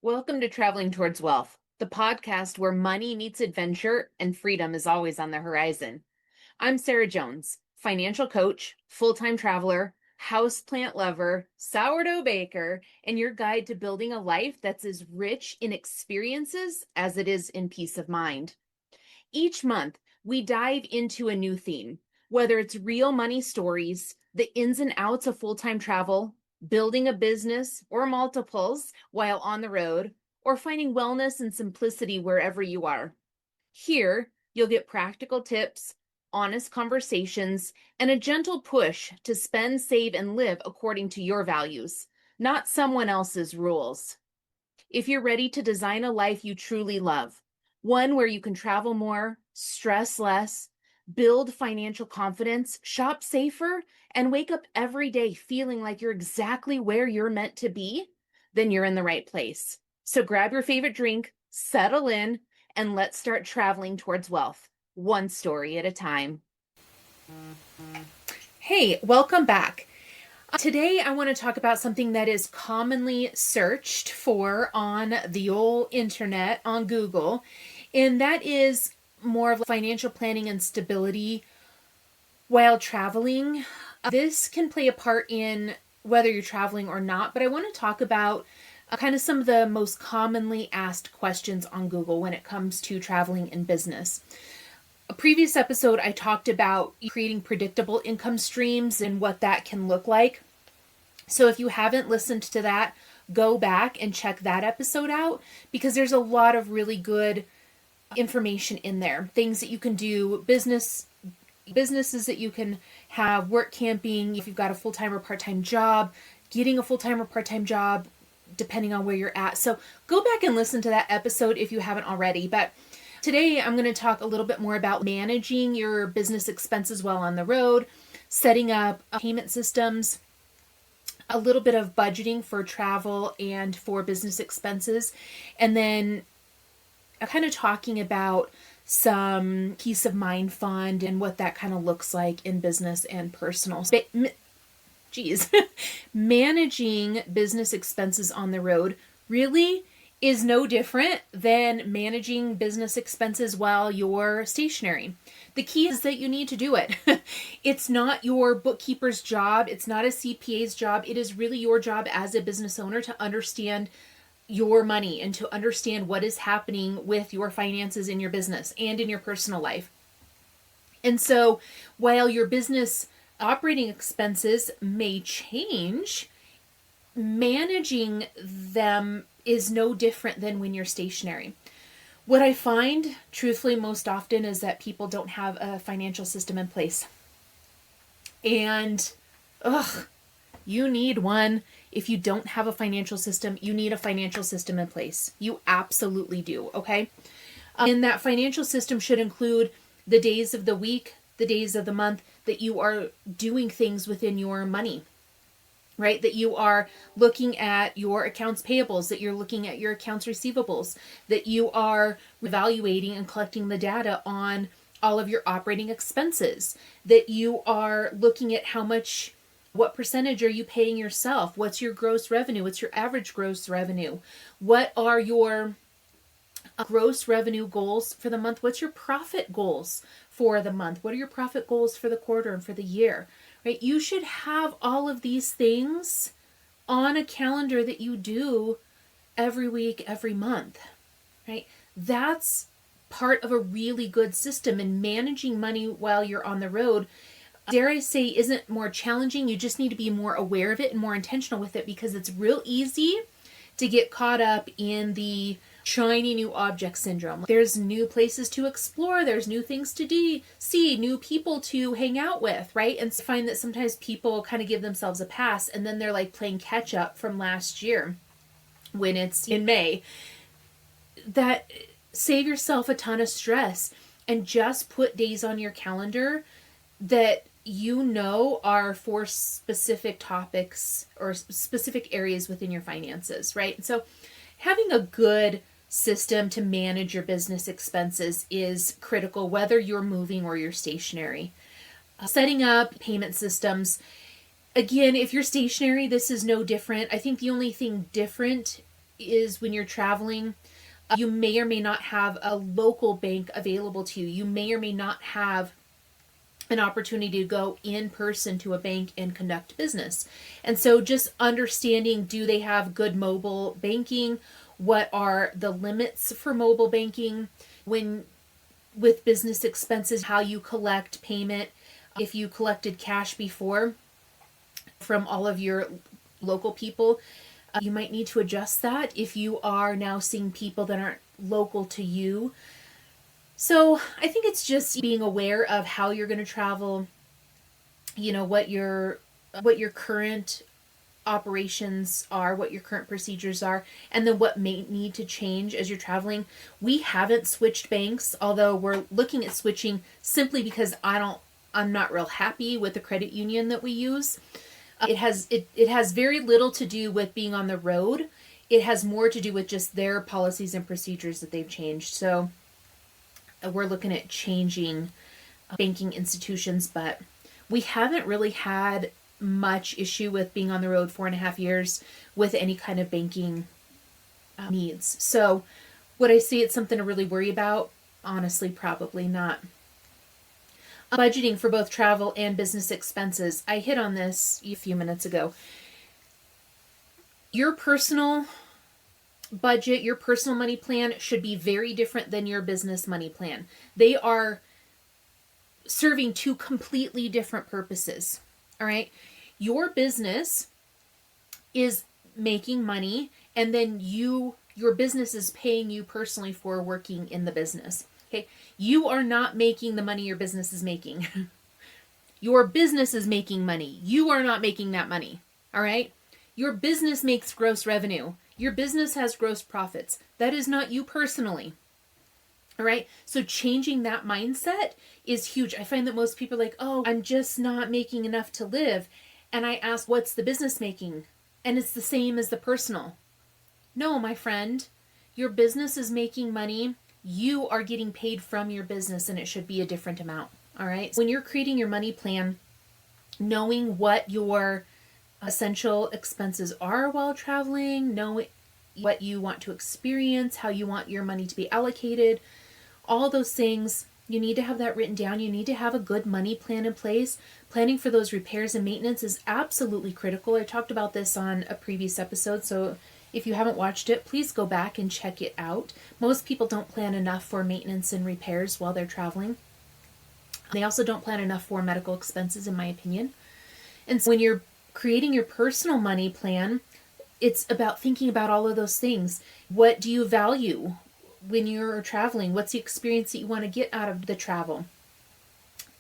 Welcome to Traveling Towards Wealth, the podcast where money meets adventure and freedom is always on the horizon. I'm Sarah Jones, financial coach, full-time traveler, houseplant lover, sourdough baker, and your guide to building a life that's as rich in experiences as it is in peace of mind. Each month, we dive into a new theme, whether it's real money stories, the ins and outs of full-time travel, building a business or multiples while on the road, or finding wellness and simplicity wherever you are. Here, you'll get practical tips, honest conversations, and a gentle push to spend, save, and live according to your values, not someone else's rules. If you're ready to design a life you truly love, one where you can travel more, stress less, build financial confidence, shop safer, and wake up every day feeling like you're exactly where you're meant to be, then you're in the right place. So grab your favorite drink, settle in, and let's start traveling towards wealth, one story at a time. Hey, welcome back. Today, I want to talk about something that is commonly searched for on the old internet, on Google, and that is more of financial planning and stability while traveling. This can play a part in whether you're traveling or not, but I want to talk about kind of some of the most commonly asked questions on Google when it comes to traveling in business. A previous episode, I talked about creating predictable income streams and what that can look like. So if you haven't listened to that, go back and check that episode out because there's a lot of really good information in there. Things that you can do, businesses that you can have, work camping, if you've got a full-time or part-time job, getting a full-time or part-time job, depending on where you're at. So go back and listen to that episode if you haven't already. But today I'm going to talk a little bit more about managing your business expenses while on the road, setting up payment systems, a little bit of budgeting for travel and for business expenses, and then kind of talking about some peace of mind fund and what that kind of looks like in business and personal. Managing business expenses on the road really is no different than managing business expenses while you're stationary. The key is that you need to do it. It's not your bookkeeper's job. It's not a CPA's job. It is really your job as a business owner to understand your money and to understand what is happening with your finances in your business and in your personal life. And so while your business operating expenses may change, managing them is no different than when you're stationary. What I find, truthfully, most often is that people don't have a financial system in place. And, you need one. If you don't have a financial system, you need a financial system in place. You absolutely do, okay? And that financial system should include the days of the week, the days of the month that you are doing things within your money, right? That you are looking at your accounts payables, that you're looking at your accounts receivables, that you are evaluating and collecting the data on all of your operating expenses, that you are looking at what percentage are you paying yourself? What's your gross revenue? What's your average gross revenue? What are your gross revenue goals for the month? What's your profit goals for the month? What are your profit goals for the quarter and for the year? Right? You should have all of these things on a calendar that you do every week, every month, right? That's part of a really good system, and managing money while you're on the road, dare I say, isn't more challenging. You just need to be more aware of it and more intentional with it because it's real easy to get caught up in the shiny new object syndrome. There's new places to explore. There's new things to see, new people to hang out with, right? And so I find that sometimes people kind of give themselves a pass and then they're like playing catch up from last year when it's in May. That save yourself a ton of stress and just put days on your calendar that you know are for specific topics or specific areas within your finances, right? So having a good system to manage your business expenses is critical, whether you're moving or you're stationary. Setting up payment systems. Again, if you're stationary, this is no different. I think the only thing different is when you're traveling, you may or may not have a local bank available to you. You may or may not have an opportunity to go in person to a bank and conduct business. And so just understanding, do they have good mobile banking? What are the limits for mobile banking? When with business expenses, how you collect payment, if you collected cash before from all of your local people, you might need to adjust that if you are now seeing people that aren't local to you. So I think it's just being aware of how you're going to travel, what your current operations are, what your current procedures are, and then what may need to change as you're traveling. We haven't switched banks, although we're looking at switching simply because I'm not real happy with the credit union that we use. It has very little to do with being on the road. It has more to do with just their policies and procedures that they've changed. So we're looking at changing banking institutions, but we haven't really had much issue with being on the road 4.5 years with any kind of banking needs. So would I say it's something to really worry about? Honestly, probably not. Budgeting for both travel and business expenses. I hit on this a few minutes ago. Your personal budget, your personal money plan should be very different than your business money plan. They are serving two completely different purposes. All right. Your business is making money, and then your business is paying you personally for working in the business. Okay. You are not making the money your business is making. Your business is making money. You are not making that money. All right. Your business makes gross revenue. Your business has gross profits. That is not you personally. All right. So changing that mindset is huge. I find that most people are like, oh, I'm just not making enough to live. And I ask, what's the business making? And it's the same as the personal. No, my friend, your business is making money. You are getting paid from your business, and it should be a different amount. All right. When you're creating your money plan, knowing what your essential expenses are while traveling, know what you want to experience, how you want your money to be allocated, all those things, you need to have that written down. You need to have a good money plan in place. Planning for those repairs and maintenance is absolutely critical. I talked about this on a previous episode, so if you haven't watched it, please go back and check it out. Most people don't plan enough for maintenance and repairs while they're traveling. They also don't plan enough for medical expenses, in my opinion. And so when you're creating your personal money plan, it's about thinking about all of those things. What do you value when you're traveling? What's the experience that you want to get out of the travel?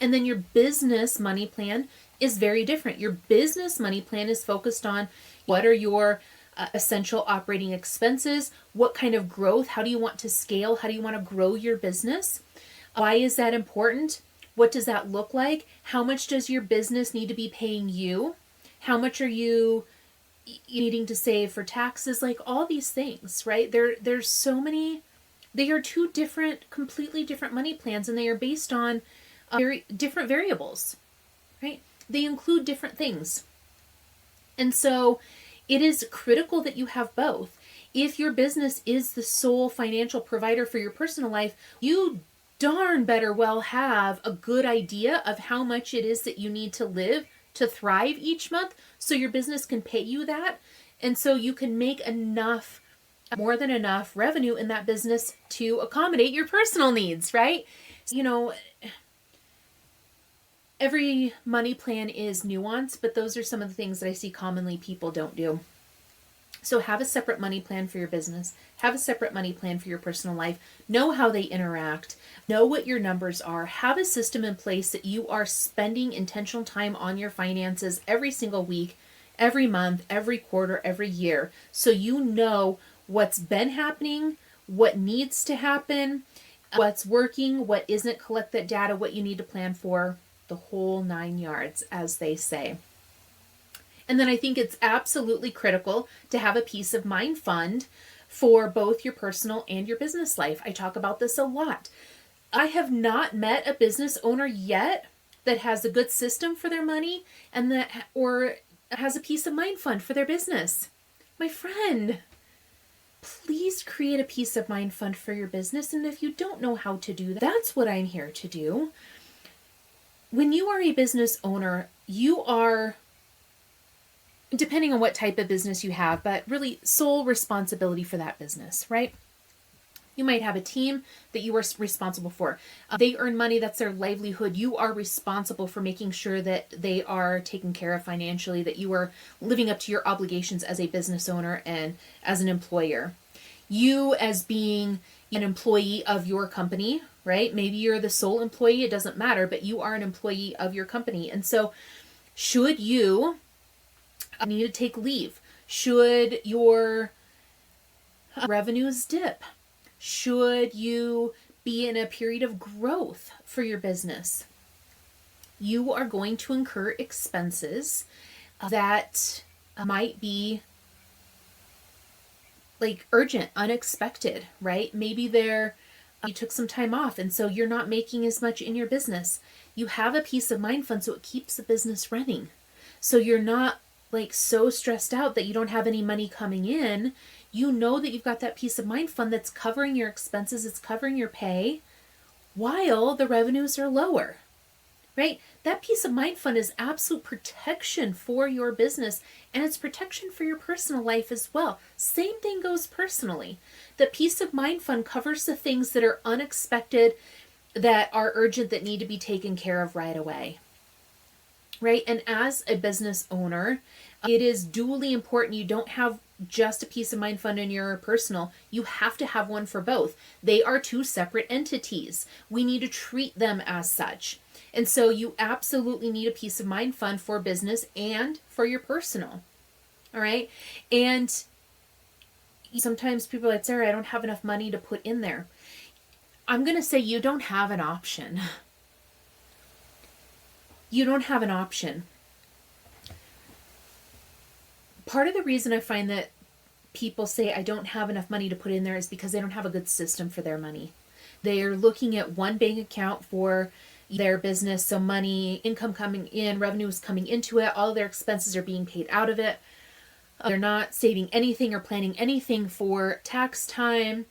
And then your business money plan is very different. Your business money plan is focused on what are your essential operating expenses? What kind of growth? How do you want to scale? How do you want to grow your business? Why is that important? What does that look like? How much does your business need to be paying you? How much are you needing to save for taxes? Like all these things, right? There's so many. They are two completely different money plans, and they are based on very different variables, right? They include different things. And so it is critical that you have both. If your business is the sole financial provider for your personal life, you darn better well have a good idea of how much it is that you need to live to thrive each month so your business can pay you that. And so you can make enough, more than enough revenue in that business to accommodate your personal needs, right? Every money plan is nuanced, but those are some of the things that I see commonly people don't do. So have a separate money plan for your business. Have a separate money plan for your personal life. Know how they interact. Know what your numbers are. Have a system in place that you are spending intentional time on your finances every single week, every month, every quarter, every year. So you know what's been happening, what needs to happen, what's working, what isn't. Collect that data, what you need to plan for, the whole 9 yards, as they say. And then I think it's absolutely critical to have a peace of mind fund for both your personal and your business life. I talk about this a lot. I have not met a business owner yet that has a good system for their money or has a peace of mind fund for their business. My friend, please create a peace of mind fund for your business. And if you don't know how to do that, that's what I'm here to do. When you are a business owner, you are, depending on what type of business you have, but really sole responsibility for that business, right? You might have a team that you are responsible for. They earn money, that's their livelihood. You are responsible for making sure that they are taken care of financially, that you are living up to your obligations as a business owner and as an employer. You as being an employee of your company, right? Maybe you're the sole employee, it doesn't matter, but you are an employee of your company. And so should you need to take leave, should your revenues dip, should you be in a period of growth for your business, you are going to incur expenses that might be like urgent, unexpected, right? Maybe you took some time off and so you're not making as much in your business. You have a peace of mind fund so it keeps the business running. So you're not like so stressed out that you don't have any money coming in. You know that you've got that peace of mind fund that's covering your expenses, it's covering your pay while the revenues are lower, right? That peace of mind fund is absolute protection for your business, and it's protection for your personal life as well. Same thing goes personally. The peace of mind fund covers the things that are unexpected, that are urgent, that need to be taken care of right away, right? And as a business owner, it is duly important you don't have just a peace of mind fund in your personal. You have to have one for both. They are two separate entities. We need to treat them as such. And so you absolutely need a peace of mind fund for business and for your personal. All right. And sometimes people are like, Sarah, I don't have enough money to put in there. I'm going to say you don't have an option. You don't have an option. Part of the reason I find that people say I don't have enough money to put in there is because they don't have a good system for their money. They are looking at one bank account for their business, so money, income coming in, revenue is coming into it, all their expenses are being paid out of it. They're not saving anything or planning anything for tax time.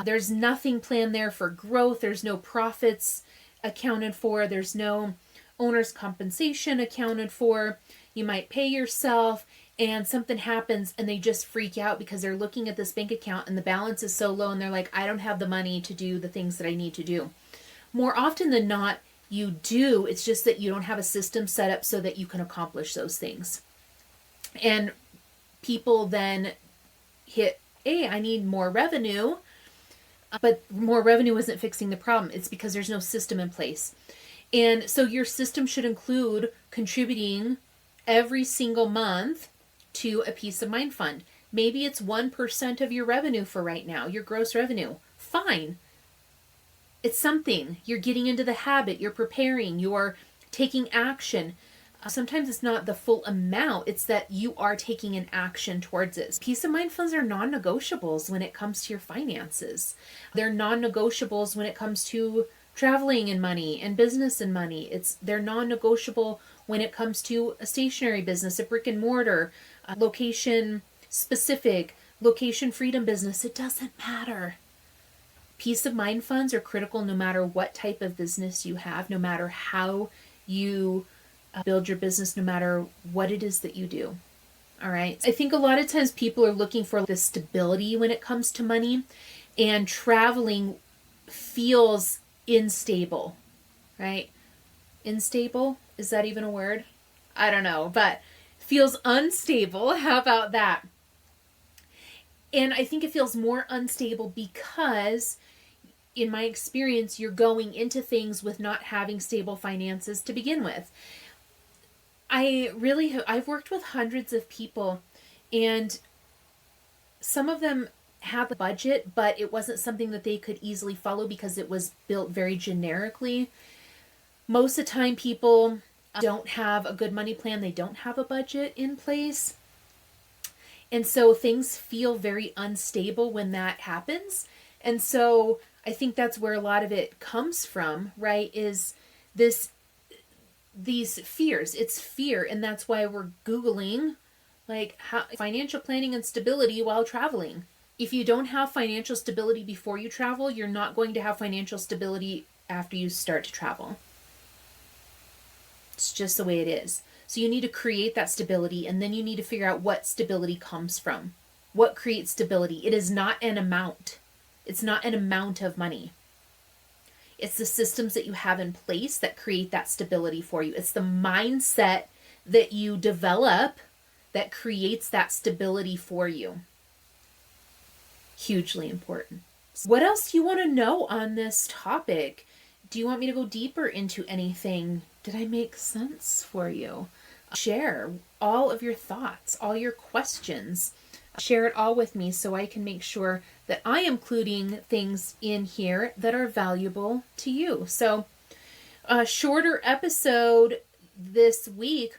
There's nothing planned there for growth. There's no profits accounted for. There's no owner's compensation accounted for. You might pay yourself and something happens and they just freak out because they're looking at this bank account and the balance is so low and they're like, I don't have the money to do the things that I need to do. More often than not, you do. It's just that you don't have a system set up so that you can accomplish those things. And people then hit, hey, I need more revenue, but more revenue isn't fixing the problem. It's because there's no system in place. And so your system should include contributing every single month to a peace of mind fund. Maybe it's 1% of your revenue for right now, your gross revenue. Fine. It's something. You're getting into the habit. You're preparing. You're taking action. Sometimes it's not the full amount. It's that you are taking an action towards it. Peace of mind funds are non-negotiables when it comes to your finances. They're non-negotiables when it comes to traveling and money and business and money. They're non-negotiable when it comes to a stationary business, a brick and mortar, a location specific, location freedom business. It doesn't matter. Peace of mind funds are critical no matter what type of business you have, no matter how you build your business, no matter what it is that you do. All right. I think a lot of times people are looking for the stability when it comes to money, and traveling feels unstable, right? Unstable? Is that even a word? I don't know, but feels unstable. How about that? And I think it feels more unstable because, in my experience, you're going into things with not having stable finances to begin with. I've worked with hundreds of people, and some of them have a budget, but it wasn't something that they could easily follow because it was built very generically. Most of the time, people don't have a good money plan. They don't have a budget in place. And so things feel very unstable when that happens. And so I think that's where a lot of it comes from, right? Is these fears. It's fear. And that's why we're Googling like how financial planning and stability while traveling. If you don't have financial stability before you travel, you're not going to have financial stability after you start to travel. It's just the way it is. So you need to create that stability, and then you need to figure out what stability comes from. What creates stability? It is not an amount. It's not an amount of money. It's the systems that you have in place that create that stability for you. It's the mindset that you develop that creates that stability for you. Hugely important. What else do you want to know on this topic? Do you want me to go deeper into anything? Did I make sense for you? Share all of your thoughts, all your questions. Share it all with me so I can make sure that I am including things in here that are valuable to you. So a shorter episode this week.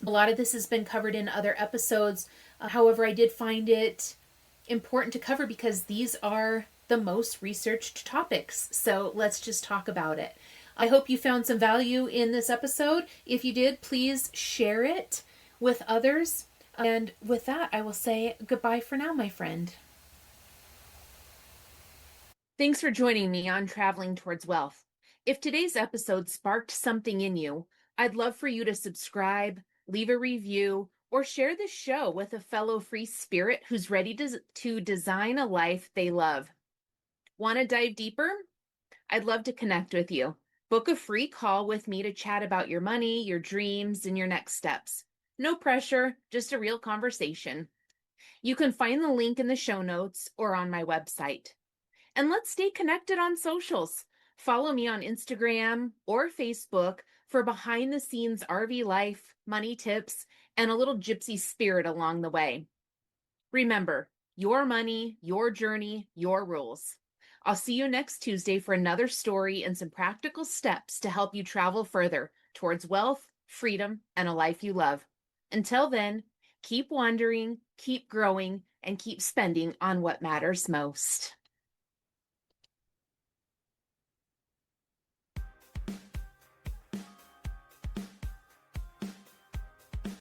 A lot of this has been covered in other episodes. However, I did find it important to cover because these are the most researched topics. So let's just talk about it. I hope you found some value in this episode. If you did, please share it with others. And with that, I will say goodbye for now, my friend. Thanks for joining me on Traveling Towards Wealth. If today's episode sparked something in you, I'd love for you to subscribe, leave a review, or share this show with a fellow free spirit who's ready to design a life they love. Want to dive deeper? I'd love to connect with you. Book a free call with me to chat about your money, your dreams, and your next steps. No pressure, just a real conversation. You can find the link in the show notes or on my website. And let's stay connected on socials. Follow me on Instagram or Facebook for behind the scenes RV life, money tips, and a little gypsy spirit along the way. Remember, your money, your journey, your rules. I'll see you next Tuesday for another story and some practical steps to help you travel further towards wealth, freedom, and a life you love. Until then, keep wondering, keep growing, and keep spending on what matters most.